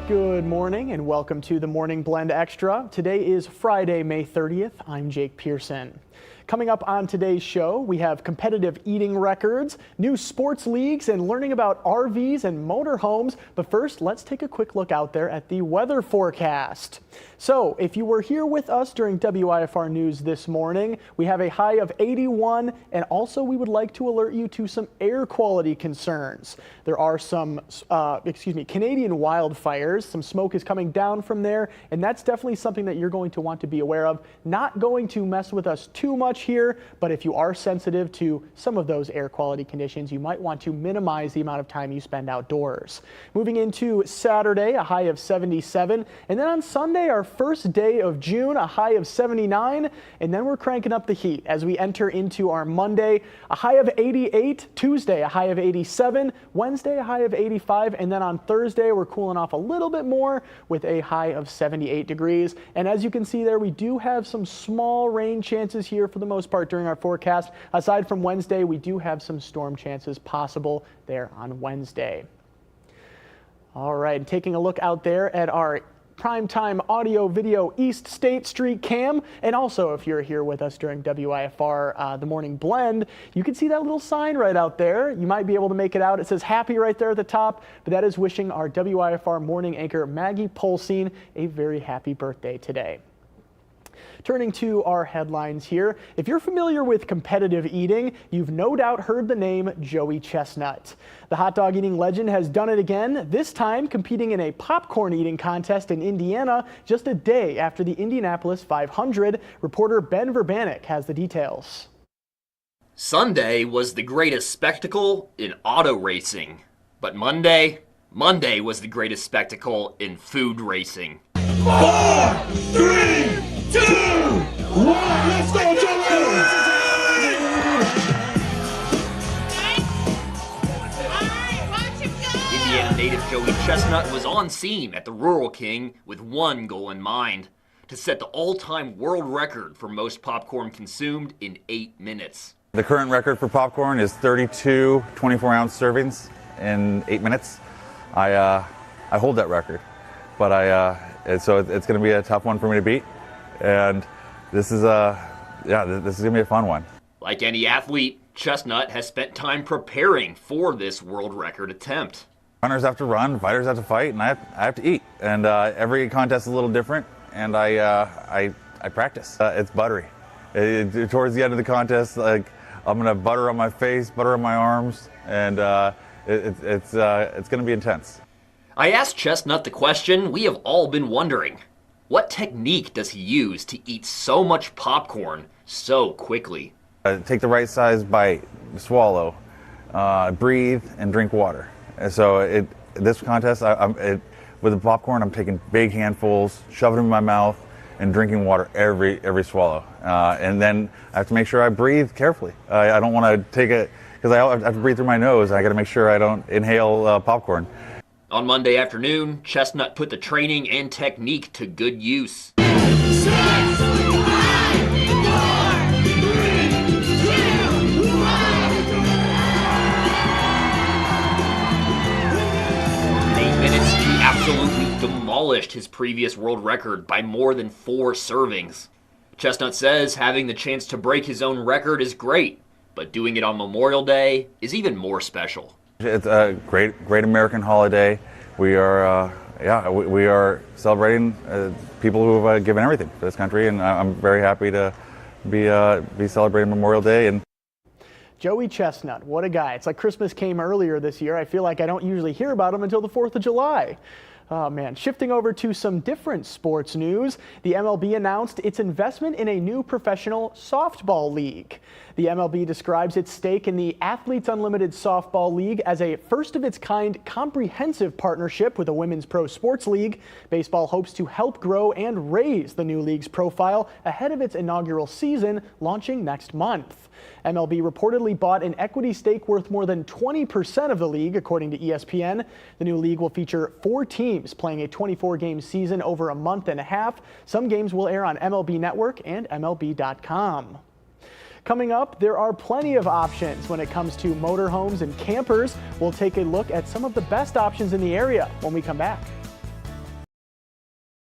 Good morning and welcome to the Morning Blend Extra. Today is Friday, May 30th. I'm Jake Pearson. Coming up on today's show, we have competitive eating records, new sports leagues, and learning about RVs and motorhomes. But first, let's take a quick look out there at the weather forecast. So if you were here with us during WIFR News this morning, we have a high of 81, and also we would like to alert you to some air quality concerns. There are some, Canadian wildfires. Some smoke is coming down from there, and that's definitely something that you're going to want to be aware of. Not going to mess with us too much here, but if you are sensitive to some of those air quality conditions, you might want to minimize the amount of time you spend outdoors. Moving into Saturday, a high of 77, and then on Sunday, our first day of June, a high of 79, and then we're cranking up the heat as we enter into our Monday, a high of 88, Tuesday, a high of 87, Wednesday, a high of 85, and then on Thursday, we're cooling off a little bit more with a high of 78 degrees. And as you can see there, we do have some small rain chances here for the most part during our forecast. Aside from Wednesday, we do have some storm chances possible there on Wednesday. All right, taking a look out there at our primetime audio video East State Street cam, and also if you're here with us during WIFR the Morning Blend, you can see that little sign right out there. You might be able to make it out. It says happy right there at the top, but that is wishing our WIFR morning anchor Maggie Polsine a very happy birthday today. Turning to our headlines here, if you're familiar with competitive eating, you've no doubt heard the name Joey Chestnut. The hot dog eating legend has done it again, this time competing in a popcorn eating contest in Indiana just a day after the Indianapolis 500. Reporter Ben Verbanek has the details. Sunday was the greatest spectacle in auto racing, but Monday was the greatest spectacle in food racing. 4, 3, 2, 1, let's go, Joey! Indiana native Joey Chestnut was on scene at the Rural King with one goal in mind: to set the all-time world record for most popcorn consumed in 8 minutes. The current record for popcorn is 32 24-ounce servings in 8 minutes. I hold that record, but so it's going to be a tough one for me to beat, and this is going to be a fun one. Like any athlete, Chestnut has spent time preparing for this world record attempt. Runners have to run, fighters have to fight, and I have to eat. And every contest is a little different, and I practice. It's buttery. Towards the end of the contest, like, I'm going to have butter on my face, butter on my arms, and it's going to be intense. I asked Chestnut the question we have all been wondering. What technique does he use to eat so much popcorn so quickly? Take the right size bite, swallow, breathe, and drink water. And so this contest, with the popcorn, I'm taking big handfuls, shoving them in my mouth, and drinking water every swallow. And then I have to make sure I breathe carefully. I don't want to take it, because I have to breathe through my nose. I got to make sure I don't inhale popcorn. On Monday afternoon, Chestnut put the training and technique to good use. 6, 5, 4, 3, 2, 1. 8 minutes, he absolutely demolished his previous world record by more than 4 servings. Chestnut says having the chance to break his own record is great, but doing it on Memorial Day is even more special. It's a great American holiday. We are celebrating people who have given everything for this country, and I'm very happy to be celebrating Memorial Day. And Joey Chestnut, what a guy. It's like Christmas came earlier this year. I feel like I don't usually hear about him until the 4th of July. Oh man, shifting over to some different sports news, the MLB announced its investment in a new professional softball league. The MLB describes its stake in the Athletes Unlimited Softball League as a first-of-its-kind comprehensive partnership with a women's pro sports league. Baseball hopes to help grow and raise the new league's profile ahead of its inaugural season launching next month. MLB reportedly bought an equity stake worth more than 20% of the league, according to ESPN. The new league will feature 4 teams playing a 24-game season over a month and a half. Some games will air on MLB Network and MLB.com. Coming up, there are plenty of options when it comes to motorhomes and campers. We'll take a look at some of the best options in the area when we come back.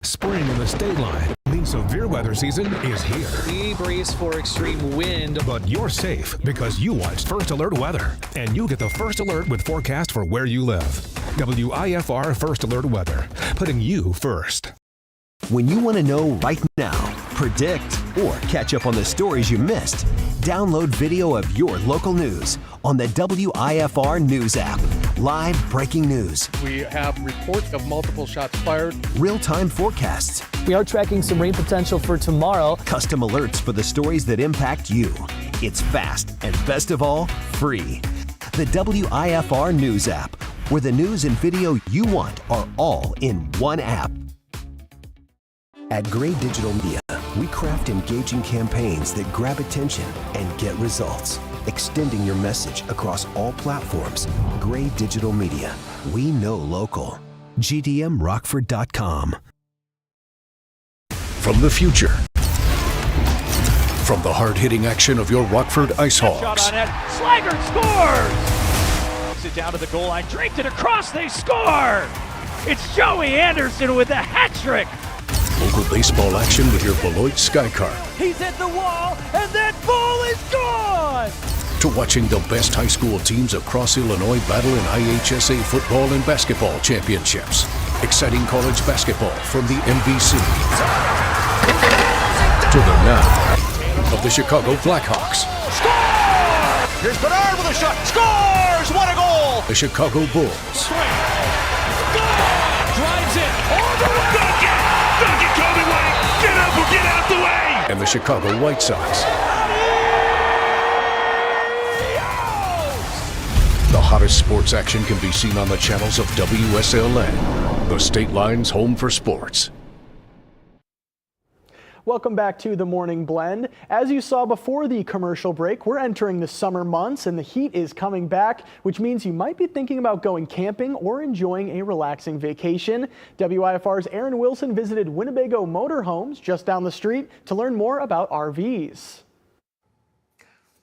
Spring in the state line means severe weather season is here. We brace for extreme wind. But you're safe because you watched First Alert Weather, and you get the First Alert with forecast for where you live. WIFR First Alert Weather, putting you first. When you want to know right now, predict, or catch up on the stories you missed, download video of your local news on the WIFR News app. Live breaking news. We have reports of multiple shots fired. Real-time forecasts. We are tracking some rain potential for tomorrow. Custom alerts for the stories that impact you. It's fast and, best of all, free. The WIFR News app, where the news and video you want are all in one app. At Gray Digital Media, we craft engaging campaigns that grab attention and get results. Extending your message across all platforms. Gray Digital Media. We know local. GDMRockford.com. From the future. From the hard-hitting action of your Rockford Ice Hawks. Shot on net. Slaggert scores! Takes it down to the goal line. Draped it across. They score! It's Joey Anderson with a hat trick. Local baseball action with your Beloit Sky Car. He's at the wall, and that ball is gone! To watching the best high school teams across Illinois battle in IHSA football and basketball championships. Exciting college basketball from the MVC. To the now of the Chicago Blackhawks. Score! Here's Bernard with a shot. Scores! What a goal! The Chicago Bulls. Drives it all the way. Dunk it, Kobe White! Get up or get out the way! And the Chicago White Sox. The hottest sports action can be seen on the channels of WSLN, the state line's home for sports. Welcome back to the Morning Blend. As you saw before the commercial break, we're entering the summer months and the heat is coming back, which means you might be thinking about going camping or enjoying a relaxing vacation. WIFR's Aaron Wilson visited Winnebago Motor Homes just down the street to learn more about RVs.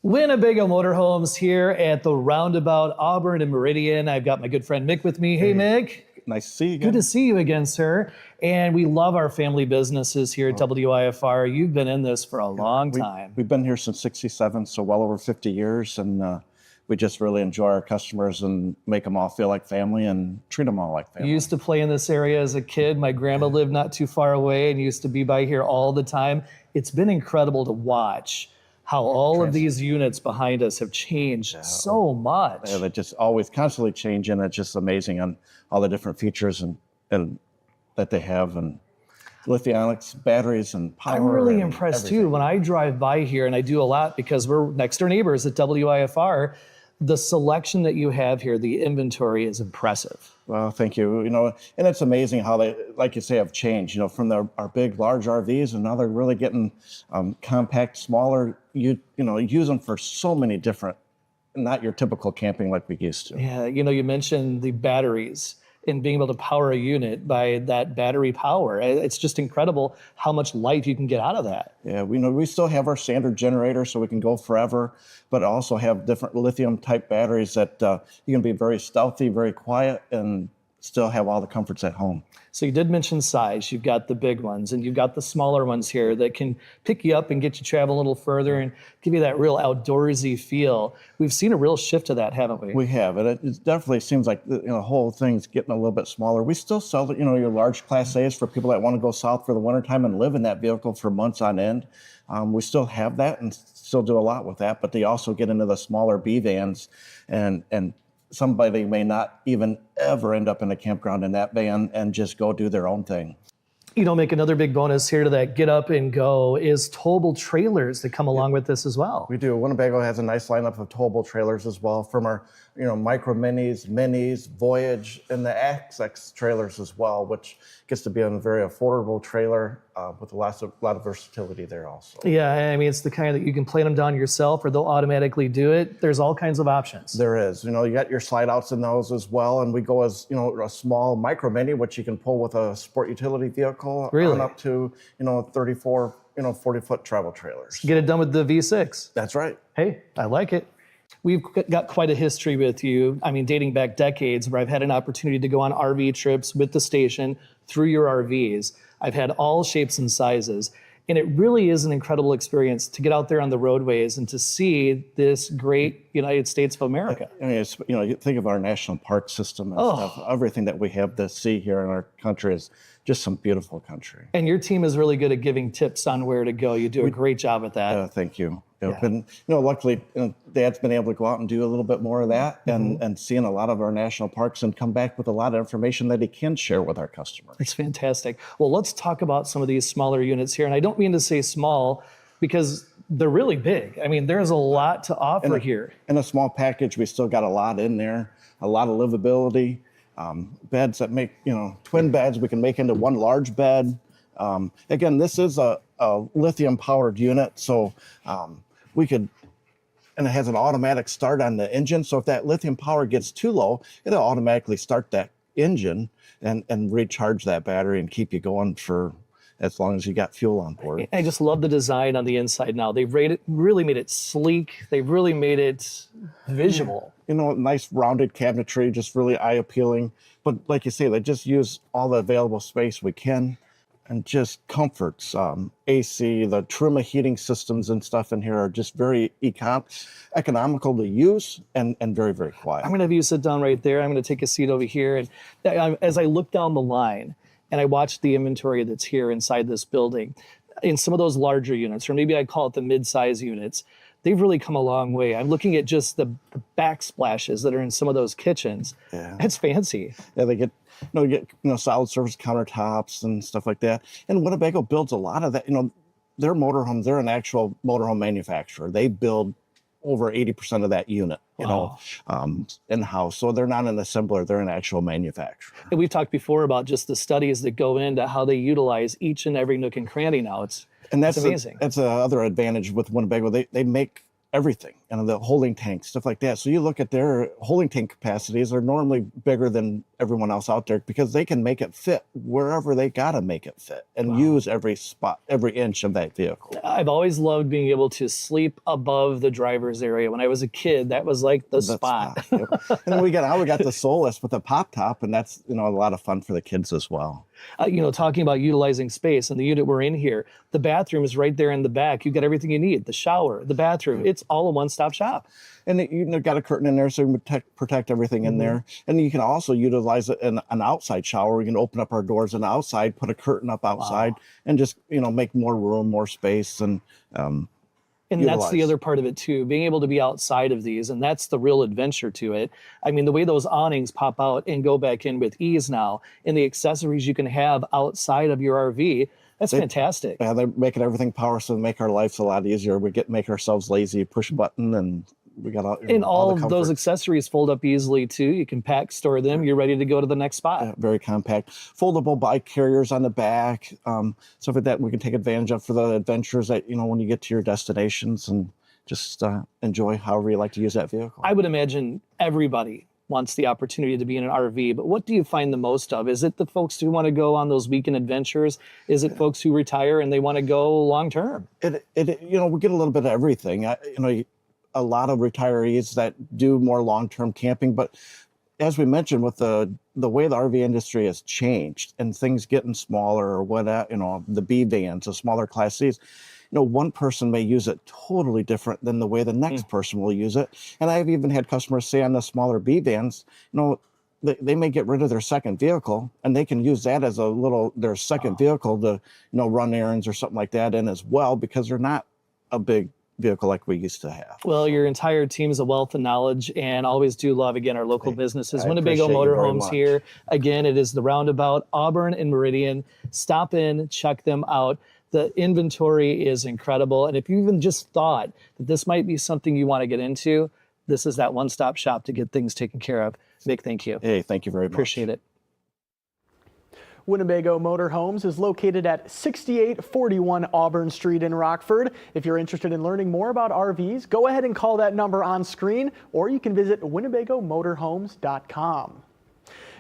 Winnebago Motor Homes here at the roundabout Auburn and Meridian. I've got my good friend Mick with me. Hey, Mick. Nice to see you again. Good to see you again, sir. And we love our family businesses here at WIFR. You've been in this for a long time. We've been here since '67, so well over 50 years, and we just really enjoy our customers and make them all feel like family and treat them all like family. You used to play in this area as a kid. My grandma lived not too far away and used to be by here all the time. It's been incredible to watch how all of these units behind us have changed so much. Yeah, they're just always constantly changing. It's just amazing on all the different features and that they have, and lithium-ionics batteries and power. I'm really and impressed everything. too. When I drive by here, and I do a lot because we're next door neighbors at WIFR, the selection that you have here, the inventory is impressive. Well, thank you. You know, and it's amazing how they, like you say, have changed. You know, from our big, large RVs, and now they're really getting compact, smaller. You know, use them for so many different, not your typical camping like we used to. Yeah, you know, you mentioned the batteries and being able to power a unit by that battery power. It's just incredible how much life you can get out of that. Yeah, we still have our standard generator so we can go forever, but also have different lithium type batteries that you can be very stealthy, very quiet, and still have all the comforts at home. So you did mention size. You've got the big ones and you've got the smaller ones here that can pick you up and get you travel a little further and give you that real outdoorsy feel. We've seen a real shift to that, haven't we? We have, and it definitely seems like the whole thing's getting a little bit smaller. We still sell your large Class A's for people that want to go south for the wintertime and live in that vehicle for months on end. We still have that and still do a lot with that, but they also get into the smaller B vans, and somebody may not even ever end up in a campground in that van and just go do their own thing. You know, make another big bonus here to that get up and go is towable trailers that come along with this as well. We do. Winnebago has a nice lineup of towable trailers as well, from our micro minis, Voyage, and the XX trailers as well, which gets to be a very affordable trailer with a lot of versatility there also. Yeah, I mean, it's the kind that you can plane them down yourself or they'll automatically do it. There's all kinds of options. There is. You got your slide outs in those as well, and we go as a small micro mini, which you can pull with a sport utility vehicle, really? On up to 34 40-foot travel trailers. Get it done with the V6. That's right. Hey, I like it. We've got quite a history with you. I mean, dating back decades, where I've had an opportunity to go on RV trips with the station through your RVs. I've had all shapes and sizes. And it really is an incredible experience to get out there on the roadways and to see this great United States of America. I mean, it's, you think of our national park system and stuff. Everything that we have to see here in our country is just some beautiful country. And your team is really good at giving tips on where to go. You do a great job at that. Thank you. And luckily, Dad's been able to go out and do a little bit more of that, and seeing a lot of our national parks and come back with a lot of information that he can share with our customers. It's fantastic. Well, let's talk about some of these smaller units here. And I don't mean to say small because they're really big. I mean, there's a lot to offer here. In a small package, we still got a lot in there, a lot of livability, beds that make, twin beds we can make into one large bed. Again, this is a lithium powered unit, so we could, and it has an automatic start on the engine. So if that lithium power gets too low, it'll automatically start that engine and recharge that battery and keep you going for as long as you got fuel on board. I just love the design on the inside now. They've really made it sleek. They've really made it visual. Nice rounded cabinetry, just really eye appealing. But like you say, they just use all the available space we can. And just comforts, AC, the Truma heating systems and stuff in here are just very economical to use and very, very quiet. I'm going to have you sit down right there. I'm going to take a seat over here. And as I look down the line and I watch the inventory that's here inside this building, in some of those larger units, or maybe I call it the mid-size units, they've really come a long way. I'm looking at just the backsplashes that are in some of those kitchens. Yeah. It's fancy. Yeah, they get solid surface countertops and stuff like that. And Winnebago builds a lot of that. Their motorhomes, they're an actual motorhome manufacturer. They build over 80% of that unit, in-house. So they're not an assembler, they're an actual manufacturer. And we've talked before about just the studies that go into how they utilize each and every nook and cranny now. It's amazing. That's another advantage with Winnebago. They make everything, the holding tanks, stuff like that. So you look at their holding tank capacities are normally bigger than everyone else out there because they can make it fit wherever they got to make it fit and use every spot, every inch of that vehicle. I've always loved being able to sleep above the driver's area. When I was a kid, that was like the spot. Yep. And then we got the Solus with the pop top, and that's, a lot of fun for the kids as well. Talking about utilizing space and the unit we're in here, the bathroom is right there in the back. You got everything you need, the shower, the bathroom. It's all a one-stop shop. And you've got a curtain in there so you can protect everything in there. And you can also utilize it in an outside shower. We can open up our doors on the outside, put a curtain up outside, and just, make more room, more space. And that's the other part of it too, being able to be outside of these, and that's the real adventure to it. I mean, the way those awnings pop out and go back in with ease now, and the accessories you can have outside of your RV, that's fantastic. Yeah, they're making everything power, so make our lives a lot easier. We make ourselves lazy, push a button, and we got all of those accessories fold up easily too. You can pack, store them. You're ready to go to the next spot. Yeah, very compact. Foldable bike carriers on the back, stuff like that we can take advantage of for the adventures that, when you get to your destinations, and just enjoy however you like to use that vehicle. I would imagine everybody wants the opportunity to be in an RV, but what do you find the most of? Is it the folks who want to go on those weekend adventures? Is it folks who retire and they want to go long term? We get a little bit of everything. A lot of retirees that do more long-term camping, but as we mentioned, with the way the RV industry has changed and things getting smaller, or whatever, the B vans, the smaller Class Cs, one person may use it totally different than the way the next person will use it. And I've even had customers say on the smaller B vans, they may get rid of their second vehicle and they can use that as their second vehicle to, run errands or something like that in as well, because they're not a big vehicle like we used to have. Well, your entire team is a wealth of knowledge, and always do love, again, our local businesses. Winnebago Motor Homes here. Again, it is the roundabout, Auburn and Meridian. Stop in, check them out. The inventory is incredible. And if you even just thought that this might be something you want to get into, this is that one-stop shop to get things taken care of. Vic, thank you. Hey, thank you very much. Appreciate it. Winnebago Motor Homes is located at 6841 Auburn Street in Rockford. If you're interested in learning more about RVs, go ahead and call that number on screen, or you can visit WinnebagoMotorhomes.com.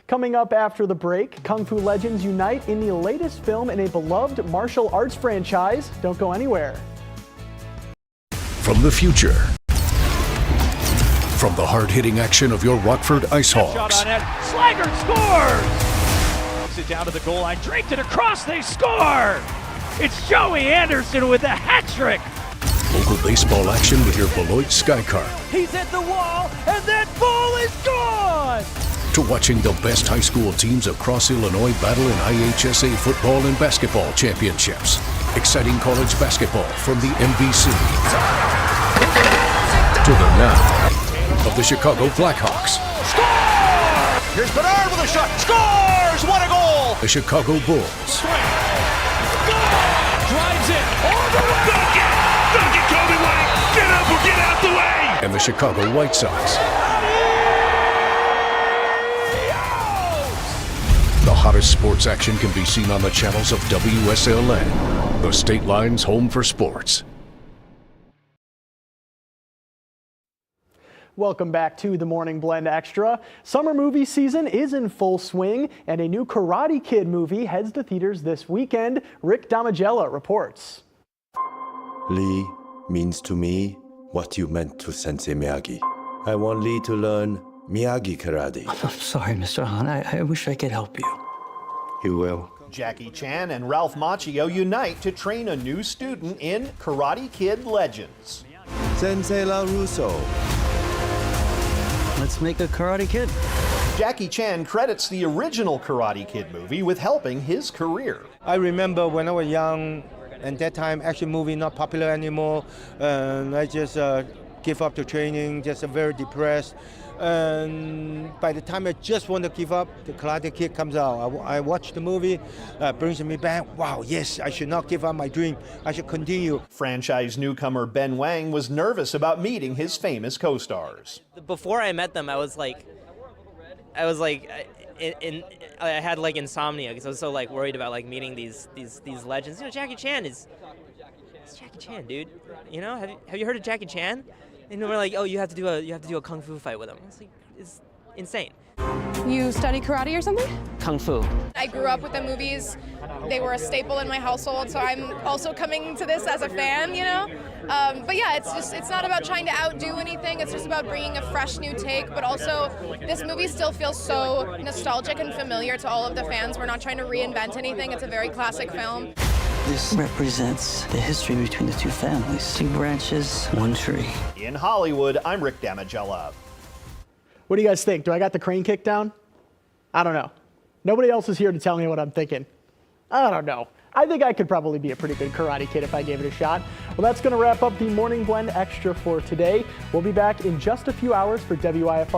Coming up after the break, Kung Fu legends unite in the latest film in a beloved martial arts franchise. Don't go anywhere. From the future From the hard-hitting action of your Rockford Ice Shot Hawks on net. Slager scores! Takes it down to the goal line. Draped it across. They score! It's Joey Anderson with a hat trick. local baseball action with your Beloit Sky Car. He's at the wall, and that ball is gone! To watching the best high school teams across Illinois battle in IHSA football and basketball championships. Exciting college basketball from the MVC. To the now of the Chicago Blackhawks. Score! Here's Bernard with a shot. Scores! What a goal! The Chicago Bulls. Drives it all the way! Dunk it, Kobe White! Get up or get out the way! And the Chicago White Sox. The hottest sports action can be seen on the channels of WSLN, the State Line's home for sports. Welcome back to the Morning Blend Extra. Summer movie season is in full swing, and a new Karate Kid movie heads to theaters this weekend. Rick Damagella reports. Lee means to me what you meant to Sensei Miyagi. I want Lee to learn Miyagi karate. I'm sorry, Mr. Han. I wish I could help you. You will. Jackie Chan and Ralph Macchio unite to train a new student in Karate Kid Legends. Sensei LaRusso. Let's make a Karate Kid. Jackie Chan credits the original Karate Kid movie with helping his career. I remember when I was young, and that time action movie not popular anymore, and I just give up the training, just very depressed. And by the time I just want to give up, the Karate Kid comes out. I watch the movie, brings me back. Wow, yes, I should not give up my dream. I should continue. Franchise newcomer Ben Wang was nervous about meeting his famous co-stars. Before I met them, I had like insomnia because I was so like worried about like meeting these legends. You know, Jackie Chan it's Jackie Chan, dude. You know, have you heard of Jackie Chan? And we're like, oh, you have to do a kung fu fight with him. It's like, it's insane. You study karate or something? Kung Fu. I grew up with the movies. They were a staple in my household, so I'm also coming to this as a fan, you know? But yeah, it's not about trying to outdo anything. It's just about bringing a fresh new take, but also this movie still feels so nostalgic and familiar to all of the fans. We're not trying to reinvent anything. It's a very classic film. This represents the history between the two families. 2 branches, 1 tree. In Hollywood, I'm Rick Damagella. What do you guys think? Do I got the crane kick down? I don't know. Nobody else is here to tell me what I'm thinking. I don't know. I think I could probably be a pretty good Karate Kid if I gave it a shot. Well, that's going to wrap up the Morning Blend Extra for today. We'll be back in just a few hours for WIFR.